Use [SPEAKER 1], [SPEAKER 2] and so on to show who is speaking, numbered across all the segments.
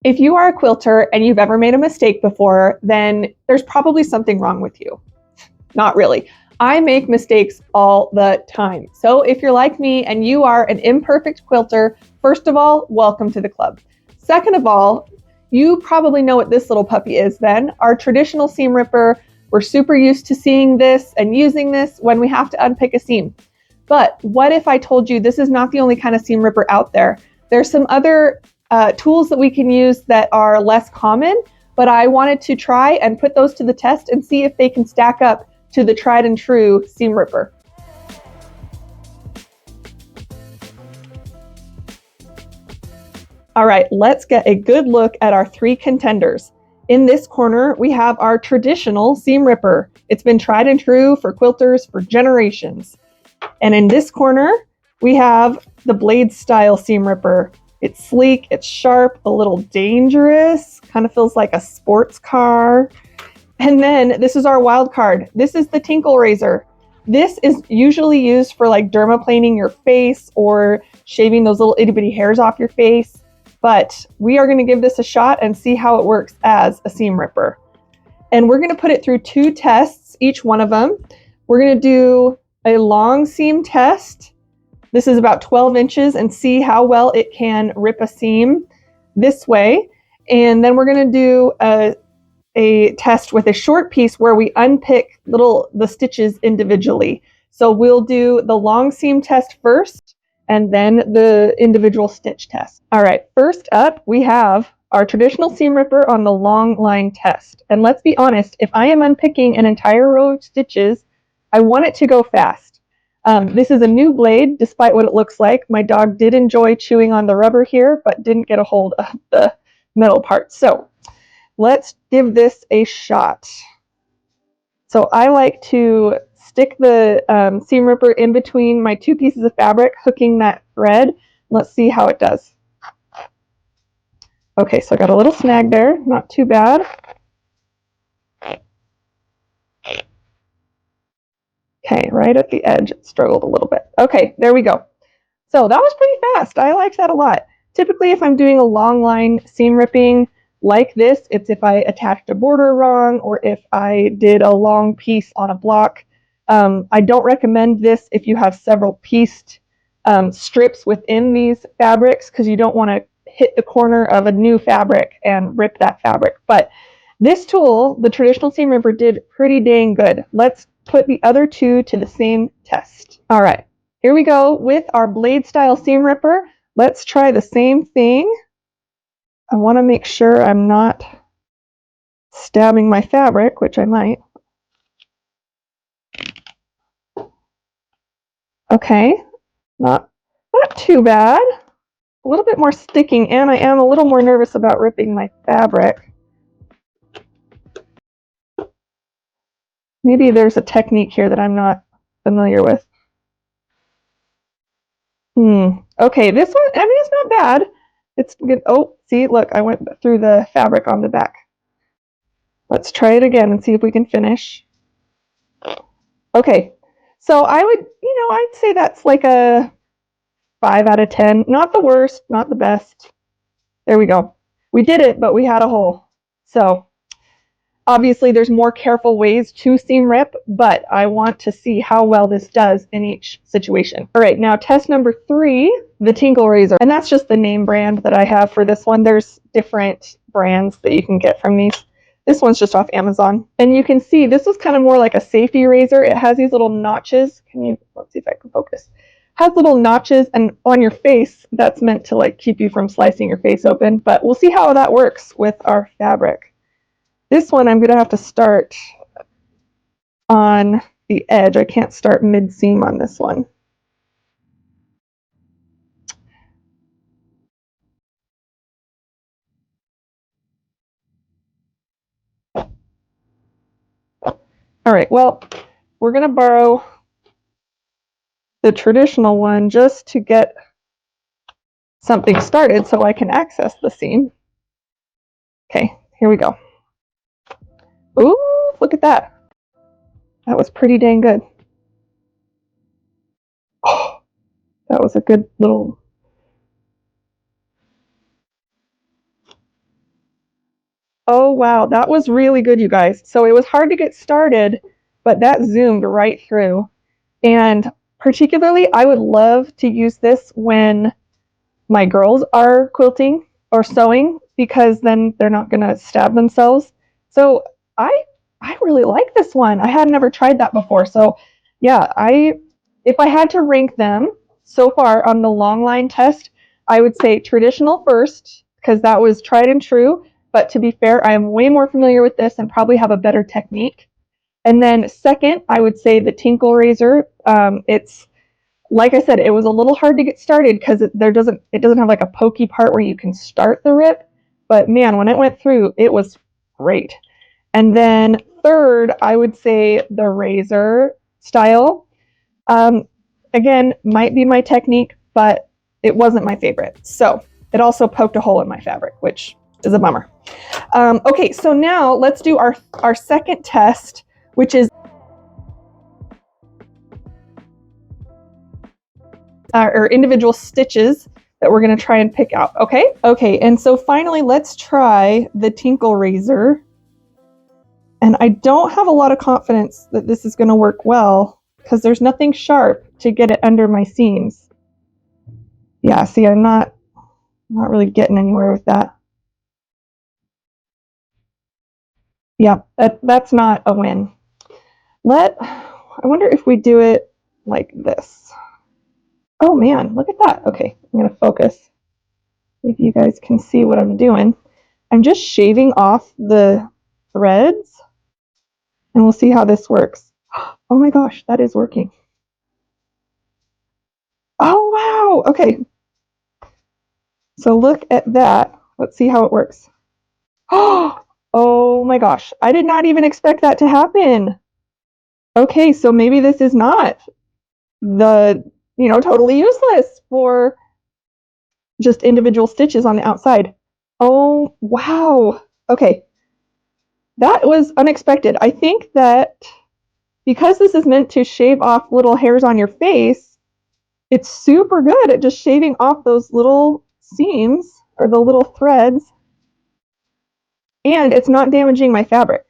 [SPEAKER 1] If you are a quilter and you've ever made a mistake before, then there's probably something wrong with you. Not really. I make mistakes all the time. So if you're like me and you are an imperfect quilter, first of all, welcome to the club. Second of all, you probably know what this little puppy is then. Our traditional seam ripper. We're super used to seeing this and using this when we have to unpick a seam. But what if I told you this is not the only kind of seam ripper out there? There's some other tools that we can use that are less common, but I wanted to try and put those to the test and see if they can stack up to the tried and true seam ripper. All right, let's get a good look at our 3 contenders. In this corner, we have our traditional seam ripper. It's been tried and true for quilters for generations. And in this corner, we have the blade style seam ripper. It's sleek, it's sharp, a little dangerous, kind of feels like a sports car. And then this is our wild card. This is the Twinkle Razor. This is usually used for like dermaplaning your face or shaving those little itty bitty hairs off your face. But we are going to give this a shot and see how it works as a seam ripper. And we're going to put it through 2 tests, each one of them. We're going to do a long seam test. This is about 12 inches and see how well it can rip a seam this way. And then we're going to do a test with a short piece where we unpick the stitches individually. So we'll do the long seam test first and then the individual stitch test. All right, first up we have our traditional seam ripper on the long line test. And let's be honest, if I am unpicking an entire row of stitches, I want it to go fast. This is a new blade, despite what it looks like. My dog did enjoy chewing on the rubber here, but didn't get a hold of the metal part. So let's give this a shot. So I like to stick the seam ripper in between my 2 pieces of fabric, hooking that thread. Let's see how it does. Okay, so I got a little snag there, not too bad. Okay, right at the edge, it struggled a little bit. Okay, there we go. So that was pretty fast. I liked that a lot. Typically, if I'm doing a long line seam ripping like this, it's if I attached a border wrong or if I did a long piece on a block. I don't recommend this if you have several pieced strips within these fabrics because you don't want to hit the corner of a new fabric and rip that fabric. But this tool, the traditional seam ripper, did pretty dang good. Let's put the other 2 to the same test. All right, here we go with our blade style seam ripper. Let's try the same thing. I want to make sure I'm not stabbing my fabric, which I might. Okay, not too bad. A little bit more sticking, and I am a little more nervous about ripping my fabric. Maybe there's a technique here that I'm not familiar with. Okay, this one, I mean, it's not bad. It's good. Oh, see, look, I went through the fabric on the back. Let's try it again and see if we can finish. Okay, so I would, I'd say that's like a 5 out of 10. Not the worst, not the best. There we go. We did it, but we had a hole. So obviously there's more careful ways to seam rip, but I want to see how well this does in each situation. All right, now test number 3, the Twinkle Razor. And that's just the name brand that I have for this one. There's different brands that you can get from these. This one's just off Amazon. And you can see this was kind of more like a safety razor. It has these little notches. Let's see if I can focus. Has little notches, and on your face, that's meant to like keep you from slicing your face open. But we'll see how that works with our fabric. This one, I'm going to have to start on the edge. I can't start mid-seam on this one. All right, well, we're going to borrow the traditional one just to get something started so I can access the seam. Okay, here we go. Ooh, look at that. That was pretty dang good. Oh, that was a good little... Oh, wow. That was really good, you guys. So it was hard to get started, but that zoomed right through. And particularly, I would love to use this when my girls are quilting or sewing because then they're not going to stab themselves. So I I really like this one. I had never tried that before. So yeah, I if I had to rank them so far on the long line test, I would say traditional first because that was tried and true. But to be fair, I am way more familiar with this and probably have a better technique. And then second, I would say the Tinkle Razor. It's like I said, it was a little hard to get started because it doesn't have like a pokey part where you can start the rip. But man, when it went through, it was great. And then third, I would say the razor style. Um, Again, might be my technique, but it wasn't my favorite. So it also poked a hole in my fabric, which is a bummer. Okay, so now let's do our second test, which is or individual stitches that we're going to try and pick out. Okay. Okay. And so finally, let's try the Tinkle Razor. And I don't have a lot of confidence that this is going to work well because there's nothing sharp to get it under my seams. Yeah. See, I'm not really getting anywhere with that. Yeah. That's not a win. I wonder if we do it like this. Oh man, look at that. Okay. I'm going to focus. If you guys can see what I'm doing. I'm just shaving off the threads and we'll see how this works. Oh my gosh, that is working. Oh wow, okay. So look at that. Let's see how it works. Oh my gosh, I did not even expect that to happen. Okay, so maybe this is not totally useless for just individual stitches on the outside. Oh wow. Okay, that was unexpected. I think that because this is meant to shave off little hairs on your face, it's super good at just shaving off those little seams or the little threads, and it's not damaging my fabric.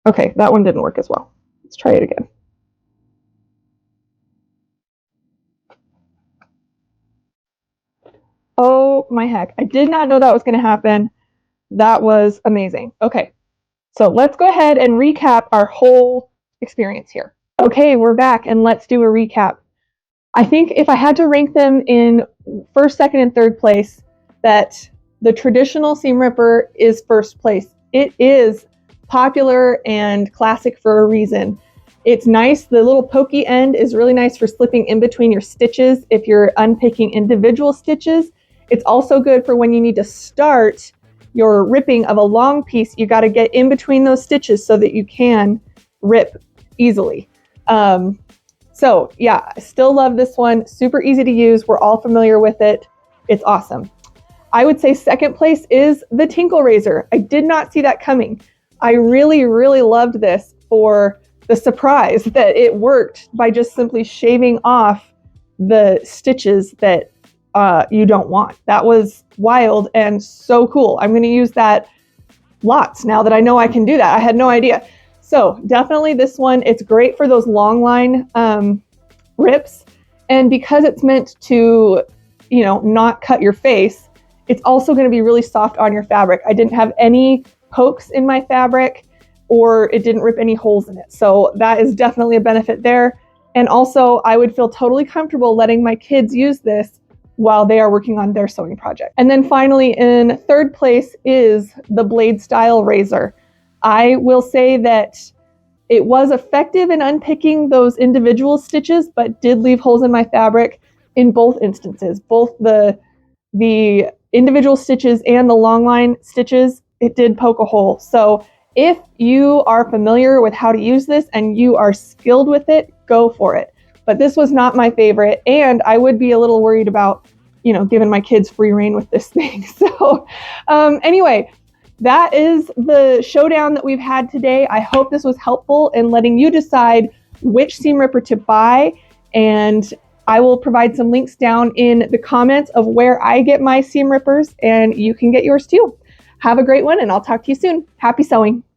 [SPEAKER 1] Okay, that one didn't work as well. Let's try it again. Oh my heck, I did not know that was going to happen. That was amazing. Okay, so let's go ahead and recap our whole experience here. Okay, we're back and let's do a recap. I think if I had to rank them in first, second, and third place, that the traditional seam ripper is first place. It is popular and classic for a reason. It's nice. The little pokey end is really nice for slipping in between your stitches if you're unpicking individual stitches. It's also good for when you need to start your ripping of a long piece. You got to get in between those stitches so that you can rip easily. So yeah, I still love this one. Super easy to use. We're all familiar with it. It's awesome. I would say second place is the Tinkle Razor. I did not see that coming. I really, really loved this for the surprise that it worked by just simply shaving off the stitches that you don't want. That was wild and so cool. I'm going to use that lots now that I know I can do that. I had no idea. So definitely this one, it's great for those long line rips. And because it's meant to, not cut your face, it's also going to be really soft on your fabric. I didn't have any pokes in my fabric or it didn't rip any holes in it. So that is definitely a benefit there. And also I would feel totally comfortable letting my kids use this while they are working on their sewing project. And then finally in third place is the blade style razor. I will say that it was effective in unpicking those individual stitches, but did leave holes in my fabric in both instances. Both the individual stitches and the long line stitches, it did poke a hole. So if you are familiar with how to use this and you are skilled with it, go for it. But this was not my favorite, and I would be a little worried about, giving my kids free rein with this thing. So anyway, that is the showdown that we've had today. I hope this was helpful in letting you decide which seam ripper to buy and I will provide some links down in the comments of where I get my seam rippers, and you can get yours too. Have a great one, and I'll talk to you soon. Happy sewing.